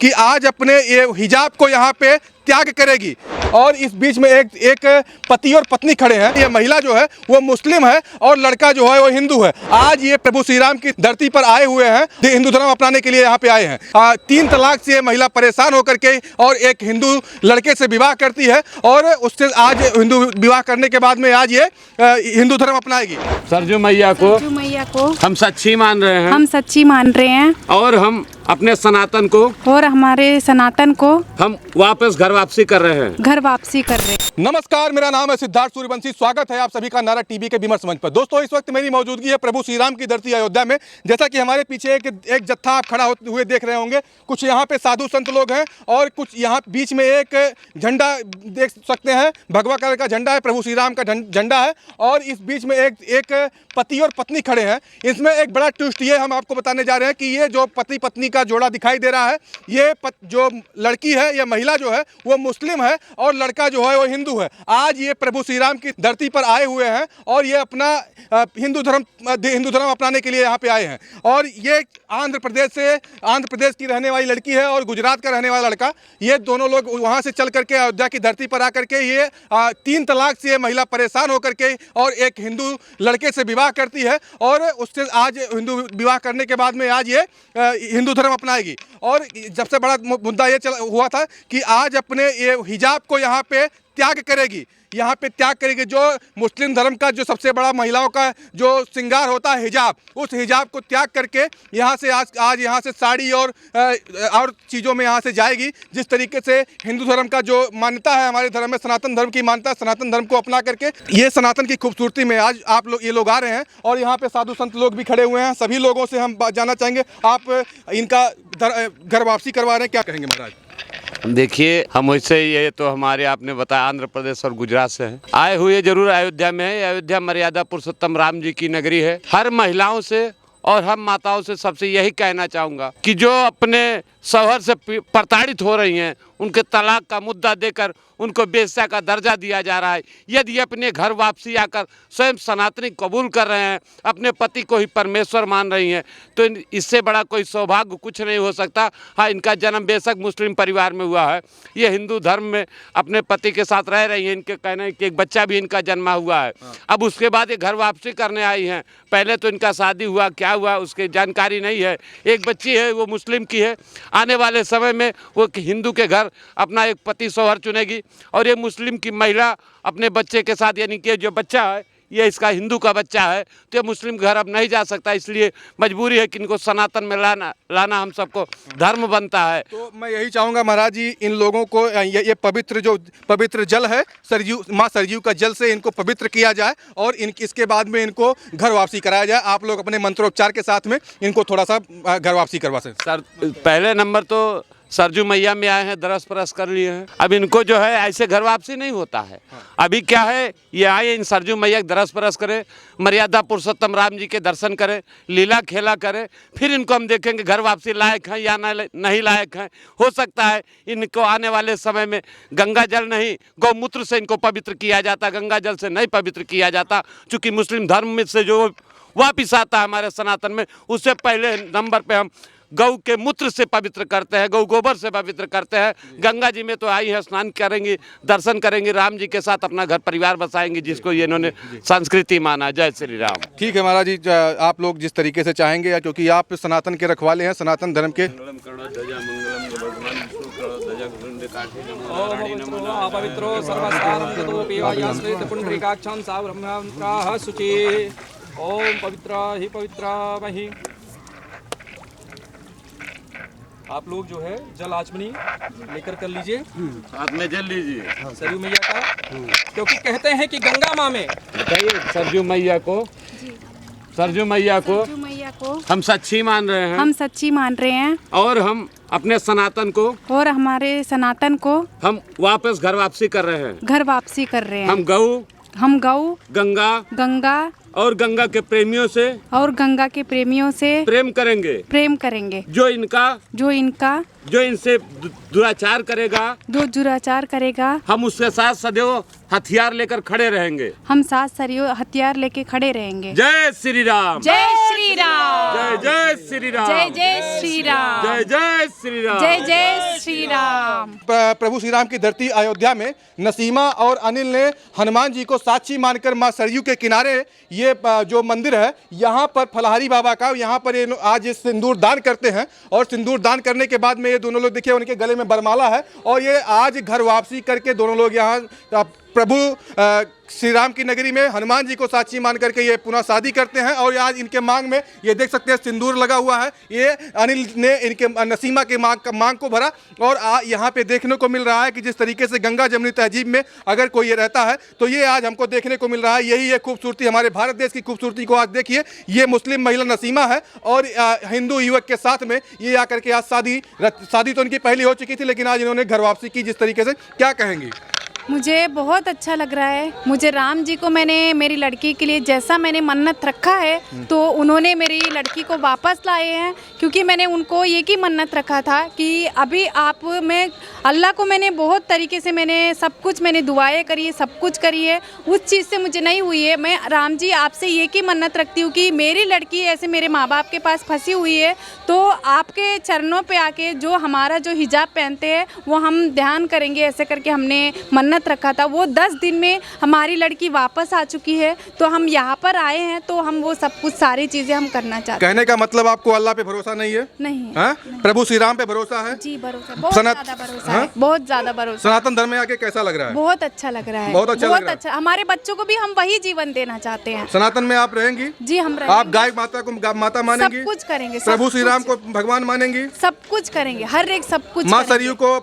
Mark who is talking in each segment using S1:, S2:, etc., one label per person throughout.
S1: कि आज अपने ये हिजाब को यहाँ पे त्याग करेगी। और इस बीच में एक पति और पत्नी खड़े हैं। ये महिला जो है वो मुस्लिम है और लड़का जो है वो हिंदू है। आज ये प्रभु श्री राम की धरती पर आए हुए हैं, हिंदू धर्म अपनाने के लिए यहाँ पे आए हैं। 3 तलाक से ये महिला परेशान होकर के और एक हिंदू लड़के से विवाह करती है और उससे आज हिंदू विवाह करने के बाद में आज ये हिंदू धर्म अपनाएगी।
S2: सरजू मैया को हम सच्ची मान रहे हैं।
S3: हम सच्ची मान रहे हैं
S2: और हम अपने सनातन को
S3: और हमारे सनातन को
S2: हम वापस घर वापसी कर रहे हैं।
S3: घर वापसी कर रहे हैं।
S1: नमस्कार, मेरा नाम है सिद्धार्थ सूर्यवंशी। स्वागत है आप सभी का नारा टीवी के विमर्श मंच पर। दोस्तों, इस वक्त मेरी मौजूदगी है प्रभु श्री राम की धरती अयोध्या में। जैसा कि हमारे पीछे एक जत्था आप खड़ा होते हुए देख रहे होंगे। कुछ यहाँ पे साधु संत लोग हैं और कुछ यहाँ बीच में एक झंडा देख सकते हैं, भगवा कलर का झंडा है, प्रभु श्री राम का झंडा है। और इस बीच में एक पति और पत्नी खड़े हैं। इसमें एक बड़ा ट्विस्ट ये हम आपको बताने जा रहे हैं कि ये जो पति पत्नी का जोड़ा दिखाई दे रहा है, ये जो लड़की है, ये महिला जो है वो मुस्लिम है और लड़का जो है वो हिंदू है। आज ये प्रभु श्री राम की धरती पर आए हुए हैं और ये अपना हिंदू धर्म अपनाने के लिए यहाँ पे आए हैं। और ये आंध्र प्रदेश की रहने वाली लड़की है और गुजरात का रहने वाला लड़का। ये दोनों लोग वहाँ से चल करके अयोध्या की धरती पर आकर के ये 3 तलाक से ये महिला परेशान होकर के और एक हिंदू लड़के से विवाह करती है और उससे आज हिंदू विवाह करने के बाद में आज ये हिंदू धर्म अपनाएगी। और सबसे बड़ा मुद्दा ये हुआ था कि आज अपने ये हिजाब को यहाँ पे त्याग करेगी। यहाँ पे त्याग करेगी। जो मुस्लिम धर्म का जो सबसे बड़ा महिलाओं का जो श्रृंगार होता है हिजाब, उस हिजाब को त्याग करके यहाँ से आज यहाँ से साड़ी और चीज़ों में यहाँ से जाएगी। जिस तरीके से हिंदू धर्म का जो मान्यता है, हमारे धर्म में सनातन धर्म की मान्यता, सनातन धर्म को अपना करके ये सनातन की खूबसूरती में आज ये लोग आ रहे हैं। और यहाँ पे साधु संत लोग भी खड़े हुए हैं। सभी लोगों से हम जानना चाहेंगे, आप इनका घर वापसी करवा रहे हैं, क्या कहेंगे महाराज?
S2: देखिए, हम वैसे ये तो हमारे आपने बताया आंध्र प्रदेश और गुजरात से हैं। आए हुए जरूर अयोध्या में है। अयोध्या मर्यादा पुरुषोत्तम राम जी की नगरी है। हर महिलाओं से और हम माताओं से सबसे यही कहना चाहूँगा कि जो अपने शौहर से प्रताड़ित हो रही हैं, उनके तलाक का मुद्दा देकर उनको बेश्या का दर्जा दिया जा रहा है। यदि अपने घर वापसी आकर स्वयं सनातनी कबूल कर रहे हैं, अपने पति को ही परमेश्वर मान रही हैं, तो इससे बड़ा कोई सौभाग्य कुछ नहीं हो सकता। हाँ, इनका जन्म बेशक मुस्लिम परिवार में हुआ है, ये हिंदू धर्म में अपने पति के साथ रह रही हैं। इनके कहना है कि एक बच्चा भी इनका जन्मा हुआ है। अब उसके बाद ये घर वापसी करने आई हैं। पहले तो इनका शादी हुआ, क्या हुआ उसकी जानकारी नहीं है। एक बच्ची है, वो मुस्लिम की है। आने वाले समय में वो हिंदू के घर अपना एक पति शौहर चुनेगी और ये मुस्लिम की महिला अपने बच्चे के साथ, यानी कि जो बच्चा है ये इसका हिंदू का बच्चा है, तो ये मुस्लिम घर अब नहीं जा सकता। इसलिए मजबूरी है कि इनको सनातन में लाना हम सबको धर्म बनता है।
S1: तो मैं यही चाहूँगा महाराज जी, इन लोगों को ये पवित्र जल है, माँ सरयू का जल से इनको पवित्र किया जाए और इसके बाद में इनको घर वापसी कराया जाए। आप लोग अपने मंत्रोच्चार के साथ में इनको थोड़ा सा घर वापसी करवा सकते।
S2: सर, पहले नंबर तो सरजू मैया में आए हैं, दरस परस कर लिए हैं। अब इनको जो है ऐसे घर वापसी नहीं होता है। अभी क्या है, ये आए इन सरजू मैया दरस परस करें, मर्यादा पुरुषोत्तम राम जी के दर्शन करें, लीला खेला करें, फिर इनको हम देखेंगे घर वापसी लायक हैं या नहीं लायक हैं। हो सकता है इनको आने वाले समय में गंगा जल नहीं, गौमूत्र से इनको पवित्र किया जाता, गंगा जल से नहीं पवित्र किया जाता। चूँकि मुस्लिम धर्म में से जो वापिस आता है हमारे सनातन में, उससे पहले नंबर पर हम गौ के मूत्र से पवित्र करते हैं, गौ गोबर से पवित्र करते हैं। गंगा जी में तो आई है, स्नान करेंगी, दर्शन करेंगी, राम जी के साथ अपना घर परिवार बसाएंगी, जिसको ये इन्होंने संस्कृति माना। जय श्री राम।
S1: ठीक है महाराज जी, आप लोग जिस तरीके से चाहेंगे, क्योंकि आप सनातन के रखवाले हैं, सनातन धर्म के।
S4: ओम पवित्र ही पवित्र मही। आप लोग जो है जल आचमनी लेकर कर लीजिए,
S2: साथ में जल लीजिए
S4: सरयू मैया का, क्योंकि कहते हैं कि गंगा माँ में।
S2: बताइए, सरजू मैया को हम सच्ची मान रहे हैं।
S3: हम सच्ची मान रहे हैं
S2: और हम अपने सनातन को
S3: और हमारे सनातन को
S2: हम वापस घर वापसी कर रहे हैं।
S3: घर वापसी कर रहे हैं।
S2: हम गौ
S3: गंगा
S2: और गंगा के प्रेमियों से
S3: प्रेम करेंगे।
S2: जो इनका जो इनसे दुराचार करेगा
S3: जो दुराचार करेगा
S2: हम उसके साथ सदैव हथियार लेकर खड़े रहेंगे।
S3: हम साथ सरियो हथियार लेके खड़े रहेंगे।
S2: जय श्री राम।
S3: जय श्री राम।
S2: जय जय श्री राम।
S3: जय जय श्री राम।
S2: जय जय श्री राम।
S3: जय जय श्री राम।
S1: प्रभु श्री राम की धरती अयोध्या में नसीमा और अनिल ने हनुमान जी को साक्षी मानकर मां सरयू के किनारे ये जो मंदिर है यहाँ पर फलहारी बाबा का, यहाँ पर ये आज सिंदूर दान करते हैं और सिंदूर दान करने के बाद में ये दोनों लोग देखिए उनके गले में बरमाला है और ये आज घर वापसी करके दोनों लोग यहाँ प्रभु श्री राम की नगरी में हनुमान जी को साक्षी मान करके ये पुनः शादी करते हैं। और आज इनके मांग में ये देख सकते हैं सिंदूर लगा हुआ है। ये अनिल ने इनके नसीमा के मांग को भरा और यहाँ पे देखने को मिल रहा है कि जिस तरीके से गंगा जमुनी तहजीब में अगर कोई ये रहता है तो ये आज हमको देखने को मिल रहा है। यही है खूबसूरती, हमारे भारत देश की खूबसूरती को आज देखिए। ये मुस्लिम महिला नसीमा है और हिंदू युवक के साथ में ये आकर के आज शादी तो इनकी पहली हो चुकी थी, लेकिन आज इन्होंने घर वापसी की। जिस तरीके से क्या कहेंगी?
S3: मुझे बहुत अच्छा लग रहा है। मुझे राम जी को मैंने मेरी लड़की के लिए जैसा मैंने मन्नत रखा है तो उन्होंने मेरी लड़की को वापस लाए हैं, क्योंकि मैंने उनको ये की मन्नत रखा था कि अभी आप मैं अल्लाह को मैंने बहुत तरीके से मैंने सब कुछ मैंने दुआएं करी है, सब कुछ करी है, उस चीज़ से मुझे नहीं हुई है। मैं राम जी आपसे ये की मन्नत रखती हूँ कि मेरी लड़की ऐसे मेरे माँ बाप के पास फंसी हुई है तो आपके चरणों पे आके जो हमारा जो हिजाब पहनते हैं वो हम ध्यान करेंगे। ऐसे करके हमने मन्नत रखा था। वो 10 दिन में हमारी लड़की वापस आ चुकी है तो हम यहाँ पर आए हैं तो हम वो सब कुछ सारी चीज़ें हम करना चाहते हैं।
S1: कहने का मतलब आपको अल्लाह पे भरोसा नहीं है?
S3: नहीं,
S1: नहीं। प्रभु श्री राम पे भरोसा है?
S3: जी भरोसा, बहुत ज़्यादा भरोसा है, बहुत ज़्यादा भरोसा।
S1: सनातन धर्म में आके कैसा लग रहा है?
S3: बहुत अच्छा लग रहा है,
S1: बहुत अच्छा लग रहा है।
S3: हमारे बच्चों को भी हम वही जीवन देना चाहते हैं।
S1: सनातन में आप रहेंगी?
S3: जी हम रहेंगे।
S1: आप गाय माता को माता मानेंगी?
S3: सब कुछ करेंगे।
S1: प्रभु श्री राम को भगवान मानेंगी?
S3: सब कुछ करेंगे, हर एक सब कुछ।
S1: माँ सरयू को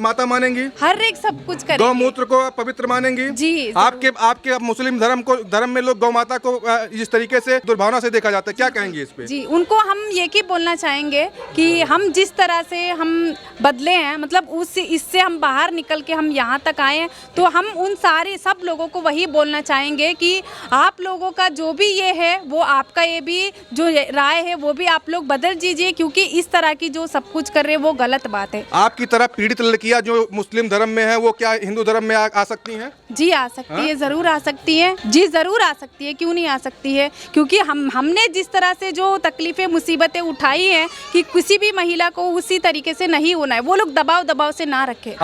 S1: माता मानेंगी?
S3: हर एक सब कुछ करेंगे।
S1: गौमूत्र को पवित्र मानेंगी?
S3: जी।
S1: आपके मुस्लिम धर्म में लोग गौ माता को इस तरीके से दुर्भावना से देखा जाता है, क्या कहेंगे इस पे? जी,
S3: उनको हम ये की बोलना चाहेंगे कि हम जिस तरह से हम बदले हैं, मतलब इससे हम बाहर निकल के हम यहाँ तक आए हैं तो हम उन सारे सब लोगों को वही बोलना चाहेंगे कि आप लोगों का जो भी ये है वो आपका ये भी जो राय है वो भी आप लोग बदल दीजिए, क्योंकि इस तरह की जो सब कुछ कर रहे हैं वो गलत बात है।
S1: आपकी तरह पीड़ित लड़कियां जो मुस्लिम धर्म में है वो क्या हिंदू धर्म में आ सकती हैं?
S3: जी आ सकती है, जरूर आ सकती है। जी जरूर आ सकती है, क्यों नहीं आ सकती है? क्योंकि हमने जिस तरह से जो तकलीफें मुसीबतें उठाई हैं कि किसी भी महिला को उसी तरीके से नहीं होना है, वो लोग दबाव से ना रखे।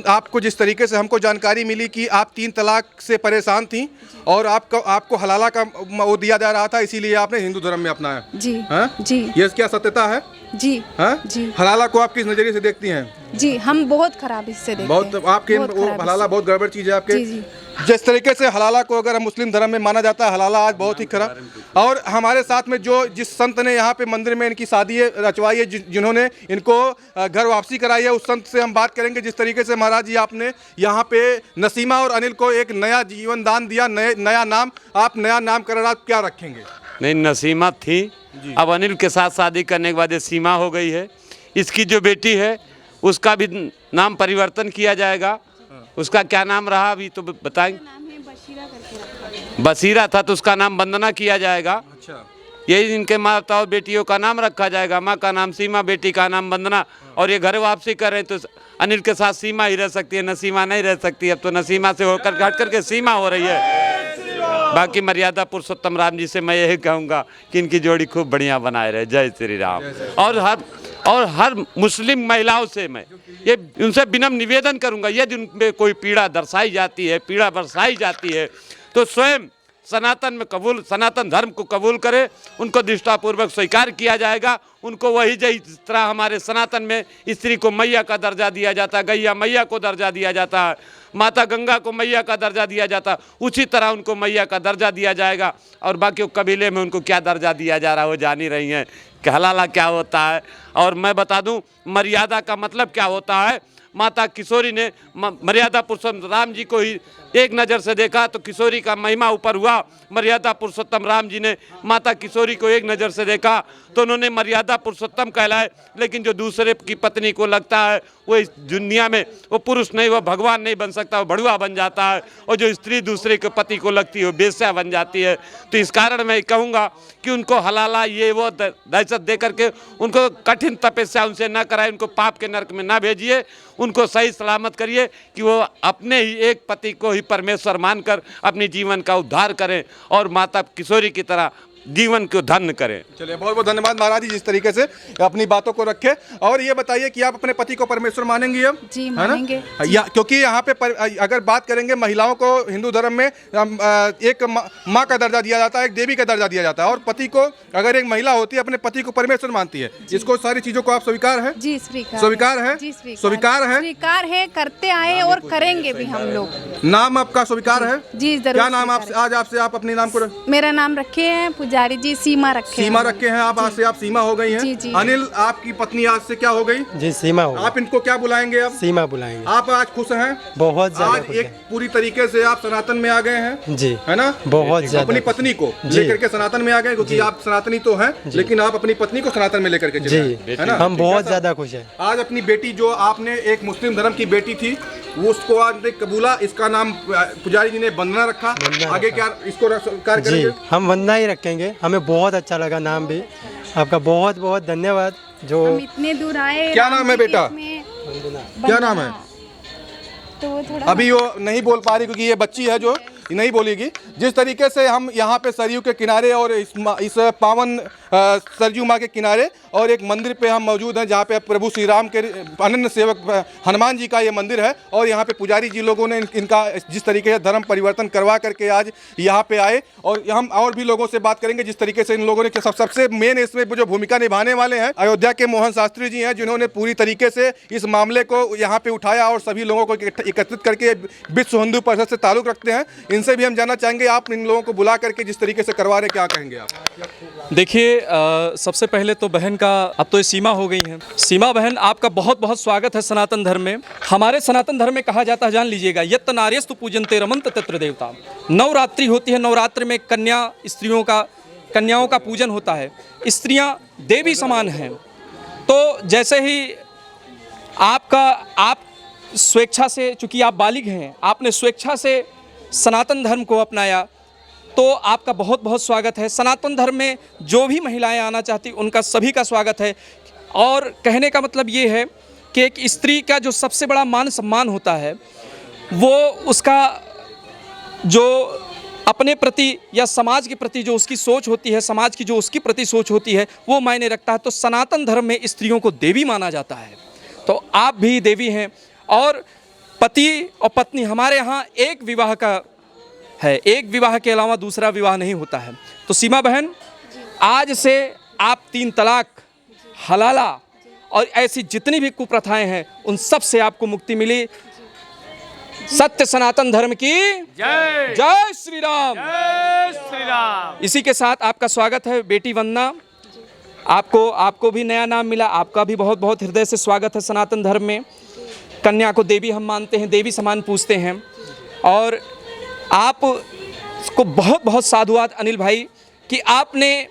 S1: आपको जिस तरीके से हमको जानकारी मिली कि आप 3 तलाक से परेशान थी और आपको हलाला का वो दिया जा रहा था, इसीलिए आपने हिंदू धर्म में अपनाया।
S3: जी
S1: है?
S3: जी।
S1: ये क्या सत्यता है?
S3: जी
S1: है?
S3: जी।
S1: हलाला को आप किस नजरिए से देखती हैं?
S3: जी हम बहुत खराब इससे देखते हैं।
S1: बहुत आपके हलाला बहुत गड़बड़ चीज है आपके।
S3: जी जी।
S1: जिस तरीके से हलाला को अगर हम मुस्लिम धर्म में माना जाता है, हलाला आज बहुत ही खराब। और हमारे साथ में जिस संत ने यहाँ पे मंदिर में इनकी शादी रचवाई है, जिन्होंने इनको घर वापसी कराई है, उस संत से हम बात करेंगे। जिस तरीके से महाराज जी आपने यहाँ पे नसीमा और अनिल को एक नया जीवन दान दिया, नया नाम, आप नया नामकरण आप क्या रखेंगे?
S2: नहीं, नसीमा थी, अब अनिल के साथ शादी करने के बाद ये सीमा हो गई है। इसकी जो बेटी है उसका भी नाम परिवर्तन किया जाएगा। उसका क्या नाम रहा अभी तो बताएंगे? बसीरा था तो उसका नाम वंदना किया जाएगा।
S1: अच्छा,
S2: यही इनके माता और बेटियों का नाम रखा जाएगा। माँ का नाम सीमा, बेटी का नाम वंदना। और ये घर वापसी कर रहे हैं तो अनिल के साथ सीमा ही रह सकती है, नसीमा नहीं रह सकती। अब तो नसीमा से होकर हट करके सीमा हो रही है। बाकी मर्यादा पुरुषोत्तम राम जी से मैं यही कहूँगा कि इनकी जोड़ी खूब बढ़िया बनाए रहे। जय श्री राम। और हर मुस्लिम महिलाओं से मैं ये उनसे विनम्र निवेदन करूँगा, यदि उनमें कोई पीड़ा दर्शाई जाती है, पीड़ा बरसाई जाती है तो स्वयं सनातन धर्म को कबूल करे, उनको निष्ठापूर्वक स्वीकार किया जाएगा। उनको वही जिस तरह हमारे सनातन में स्त्री को मैया का दर्जा दिया जाता है, गैया मैया को दर्जा दिया जाता है, माता गंगा को मैया का दर्जा दिया जाता है, उसी तरह उनको मैया का दर्जा दिया जाएगा। और बाकी कबीले में उनको क्या दर्जा दिया जा रहा है वो जान ही रही हैं कि हलाला क्या होता है। और मैं बता दूं मर्यादा का मतलब क्या होता है। माता किशोरी ने मर्यादा पुरुषोत्तम राम जी को ही एक नज़र से देखा, तो किशोरी का महिमा ऊपर हुआ। मर्यादा पुरुषोत्तम राम जी ने माता किशोरी को एक नज़र से देखा तो उन्होंने मर्यादा पुरुषोत्तम कहलाए। लेकिन जो दूसरे की पत्नी को लगता है वो इस दुनिया में वो पुरुष नहीं, वो भगवान नहीं बन सकता, वो भड़ुआ बन जाता है। और जो स्त्री दूसरे के पति को लगती है वो बेश्या बन जाती है। तो इस कारण मैं कहूँगा कि उनको हलाला ये वो दहशत दे करके उनको कठिन तपस्या उनसे न कराए, उनको पाप के नरक में ना भेजिए, उनको सही सलामत करिए कि वो अपने ही एक पति को ही परमेश्वर मानकर अपनी जीवन का उद्धार करें और माता किशोरी की तरह जीवन को धन्य करें।
S1: चलिए, बहुत बहुत धन्यवाद महाराज जी, जिस तरीके से अपनी बातों को रखे। और ये बताइए कि आप अपने पति को परमेश्वर मानेंगी अब?
S3: जी,
S1: है ना?
S3: मानेंगे।
S1: क्योंकि यहाँ पे अगर बात करेंगे महिलाओं को हिंदू धर्म में एक माँ का दर्जा दिया जाता है, एक देवी का दर्जा दिया जाता है, और पति को अगर एक महिला होती है अपने पति को परमेश्वर मानती है। इसको सारी चीजों को आप स्वीकार है?
S3: जी स्वीकार
S1: है।
S3: जी
S1: स्वीकार है,
S3: स्वीकार है, करते आए और करेंगे भी हम लोग।
S1: नाम आपका स्वीकार है?
S3: जी जरूर।
S1: क्या नाम आप आज आपसे आप अपने नाम को?
S3: मेरा नाम रखे हैं पुजारी जी, सीमा रखे।
S1: सीमा रखे हैं आप, आज से आप सीमा हो गई हैं।
S3: जी, जी।
S1: अनिल, आपकी पत्नी आज से क्या हो गई?
S5: जी सीमा हो।
S1: आप इनको क्या बुलाएंगे अब?
S5: सीमा बुलाएंगे।
S1: आप आज खुश हैं?
S5: बहुत ज्यादा
S1: आज
S5: खुश
S1: एक
S5: हैं।
S1: पूरी तरीके से आप सनातन में आ गए हैं।
S5: जी
S1: है ना?
S5: बहुत ज्यादा
S1: अपनी पत्नी को लेकर के सनातन में आ गए, क्योंकि आप सनातनी तो हैं लेकिन आप अपनी पत्नी को सनातन में लेकर के चले
S5: जी,
S1: आए, है ना?
S5: हम बहुत ज्यादा खुश हैं।
S1: आज अपनी बेटी, जो आपने एक मुस्लिम धर्म की बेटी थी, वो उसको आपने कबूला, इसका नाम पुजारी जी ने वंदना रखा। आगे क्या इसको कार्य
S5: जी
S1: करेंगे?
S5: हम वंदना ही रखेंगे। हमें बहुत अच्छा लगा नाम भी। आपका बहुत बहुत धन्यवाद। जो
S3: हम इतने दूर आए।
S1: क्या नाम है बेटा? क्या नाम है?
S3: तो वो थोड़ा
S1: अभी वो नहीं बोल पा रही क्योंकि ये बच्ची है जो नहीं बोलेगी। जिस तरीके से हम यहाँ पे सरयू के किनारे और इस पावन सरयू माँ के किनारे और एक मंदिर पे हम मौजूद हैं, जहाँ पे प्रभु श्री राम के अनन्य सेवक हनुमान जी का ये मंदिर है। और यहाँ पे पुजारी जी लोगों ने इनका जिस तरीके से धर्म परिवर्तन करवा करके आज यहाँ पे आए। और हम और भी लोगों से बात करेंगे जिस तरीके से इन लोगों ने सबसे मेन इसमें जो भूमिका निभाने वाले हैं अयोध्या के मोहन शास्त्री जी हैं, जिन्होंने पूरी तरीके से इस मामले को यहाँ पे उठाया और सभी लोगों को एकत्रित करके विश्व हिंदू परिषद से ताल्लुक रखते हैं। इनसे भी हम जानना चाहेंगे, आप इन लोगों को बुला करके जिस तरीके से करवा रहे, क्या कहेंगे आप?
S4: देखिए, सबसे पहले तो बहन का, अब तो ये सीमा हो गई हैं। सीमा बहन, आपका बहुत बहुत स्वागत है सनातन धर्म में। हमारे सनातन धर्म में कहा जाता है, जान लीजिएगा, यत् नार्यस्तु पूजन्ते रमन्त तत्र देवता। नवरात्रि होती है, नवरात्र में कन्याओं का पूजन होता है। स्त्रियां देवी समान हैं। तो जैसे ही आप स्वेच्छा से, चूंकि आप बालिग हैं, आपने स्वेच्छा से सनातन धर्म को अपनाया, तो आपका बहुत बहुत स्वागत है। सनातन धर्म में जो भी महिलाएं आना चाहती, उनका सभी का स्वागत है। और कहने का मतलब ये है कि एक स्त्री का जो सबसे बड़ा मान सम्मान होता है, वो उसका जो अपने प्रति या समाज के प्रति जो उसकी सोच होती है, समाज की जो उसकी प्रति सोच होती है, वो मायने रखता है। तो सनातन धर्म में स्त्रियों को देवी माना जाता है। तो आप भी देवी हैं। और पति और पत्नी, हमारे यहाँ एक विवाह का है, एक विवाह के अलावा दूसरा विवाह नहीं होता है। तो सीमा बहन, आज से आप 3 तलाक, हलाला और ऐसी जितनी भी कुप्रथाएं हैं, उन सब से आपको मुक्ति मिली। सत्य सनातन धर्म की जय। जय श्री राम। जय श्री राम। इसी के साथ आपका स्वागत है बेटी वंदना। आपको भी नया नाम मिला। आपका भी बहुत बहुत हृदय से स्वागत है सनातन धर्म में। कन्या को देवी हम मानते हैं, देवी समान पूजते हैं। और आपको बहुत बहुत साधुवाद अनिल भाई कि आपने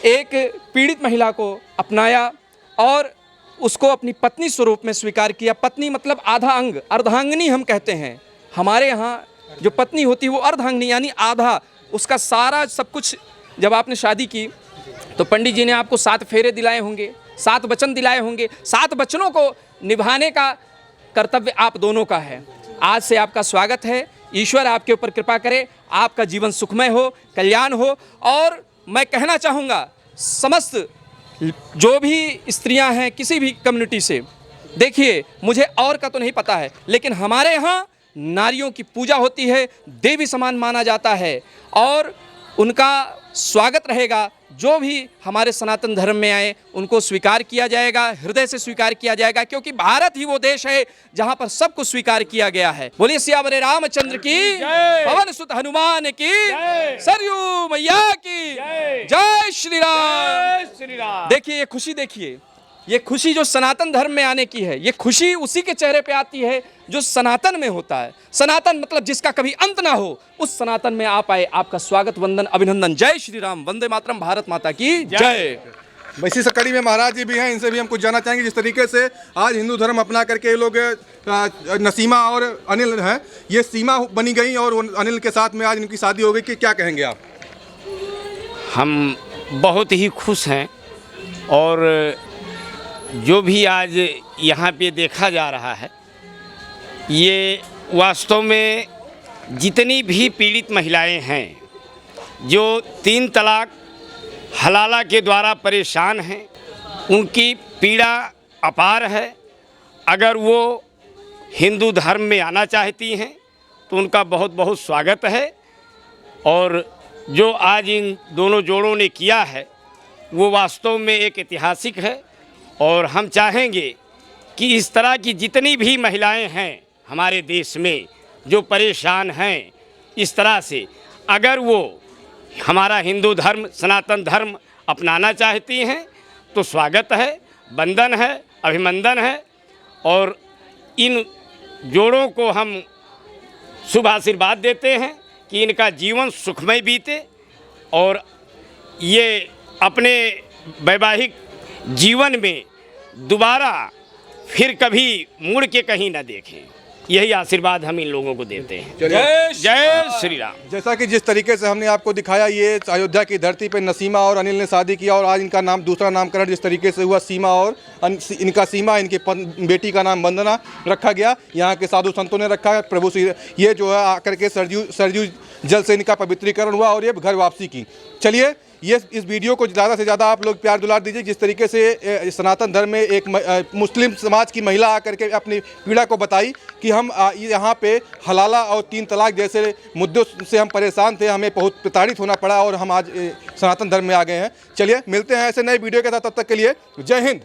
S4: एक पीड़ित महिला को अपनाया और उसको अपनी पत्नी स्वरूप में स्वीकार किया। पत्नी मतलब आधा अंग, अर्धांगिनी हम कहते हैं। हमारे यहाँ जो पत्नी होती है वो अर्धांगिनी, यानी आधा, उसका सारा सब कुछ। जब आपने शादी की तो पंडित जी ने आपको 7 फेरे दिलाए होंगे, 7 वचन दिलाए होंगे। 7 वचनों को निभाने का कर्तव्य आप दोनों का है। आज से आपका स्वागत है। ईश्वर आपके ऊपर कृपा करे, आपका जीवन सुखमय हो, कल्याण हो। और मैं कहना चाहूँगा समस्त जो भी स्त्रियां हैं किसी भी कम्युनिटी से, देखिए मुझे और का तो नहीं पता है, लेकिन हमारे यहाँ नारियों की पूजा होती है, देवी समान माना जाता है और उनका स्वागत रहेगा। जो भी हमारे सनातन धर्म में आए उनको स्वीकार किया जाएगा, हृदय से स्वीकार किया जाएगा, क्योंकि भारत ही वो देश है जहां पर सबको स्वीकार किया गया है। बोलिए सियावर रामचंद्र की, पवन सुत हनुमान की, सरयू मैया की जय श्री राम। देखिए ये खुशी, देखिए ये खुशी जो सनातन धर्म में आने की है, ये खुशी उसी के चेहरे पे आती है जो सनातन में होता है। सनातन मतलब जिसका कभी अंत ना हो, उस सनातन में आप आए। आपका स्वागत, वंदन, अभिनंदन। जय श्री राम, वंदे मातरम, भारत माता की जय।
S1: इसी से कड़ी में महाराज जी भी हैं, इनसे भी हम कुछ जानना चाहेंगे। जिस तरीके से आज हिंदू धर्म अपना करके ये लोग नसीमा और अनिल हैं, ये सीमा बनी गई और अनिल के साथ में आज इनकी शादी हो गई, कि क्या कहेंगे आप?
S6: हम बहुत ही खुश हैं और जो भी आज यहाँ पे देखा जा रहा है, ये वास्तव में जितनी भी पीड़ित महिलाएं हैं जो 3 तलाक हलाला के द्वारा परेशान हैं, उनकी पीड़ा अपार है। अगर वो हिंदू धर्म में आना चाहती हैं तो उनका बहुत बहुत स्वागत है। और जो आज इन दोनों जोड़ों ने किया है वो वास्तव में एक ऐतिहासिक है। और हम चाहेंगे कि इस तरह की जितनी भी महिलाएं हैं हमारे देश में जो परेशान हैं, इस तरह से अगर वो हमारा हिंदू धर्म, सनातन धर्म अपनाना चाहती हैं तो स्वागत है, वंदन है, अभिनंदन है। और इन जोड़ों को हम शुभ आशीर्वाद देते हैं कि इनका जीवन सुखमय बीते और ये अपने वैवाहिक जीवन में दोबारा फिर कभी मुड़ के कहीं ना देखें। यही आशीर्वाद हम इन लोगों को देते हैं।
S4: जय
S6: जय श्री राम।
S1: जैसा कि जिस तरीके से हमने आपको दिखाया, ये अयोध्या की धरती पे नसीमा और अनिल ने शादी किया और आज इनका नाम, दूसरा नामकरण जिस तरीके से हुआ सीमा, और इनका सीमा, इनकी बेटी का नाम वंदना रखा गया। यहाँ के साधु संतों ने रखा। प्रभु श्री, ये जो है आकर के सरजू जल से इनका पवित्रीकरण हुआ और ये घर वापसी की। चलिए, ये इस वीडियो को ज़्यादा से ज़्यादा आप लोग प्यार दुलार दीजिए। जिस तरीके से सनातन धर्म में एक मुस्लिम समाज की महिला आकर के अपनी पीड़ा को बताई कि हम यहाँ पे हलाला और 3 तलाक जैसे मुद्दों से हम परेशान थे, हमें बहुत प्रताड़ित होना पड़ा और हम आज सनातन धर्म में आ गए हैं। चलिए, मिलते हैं ऐसे नए वीडियो के साथ। तब तक के लिए जय हिंद।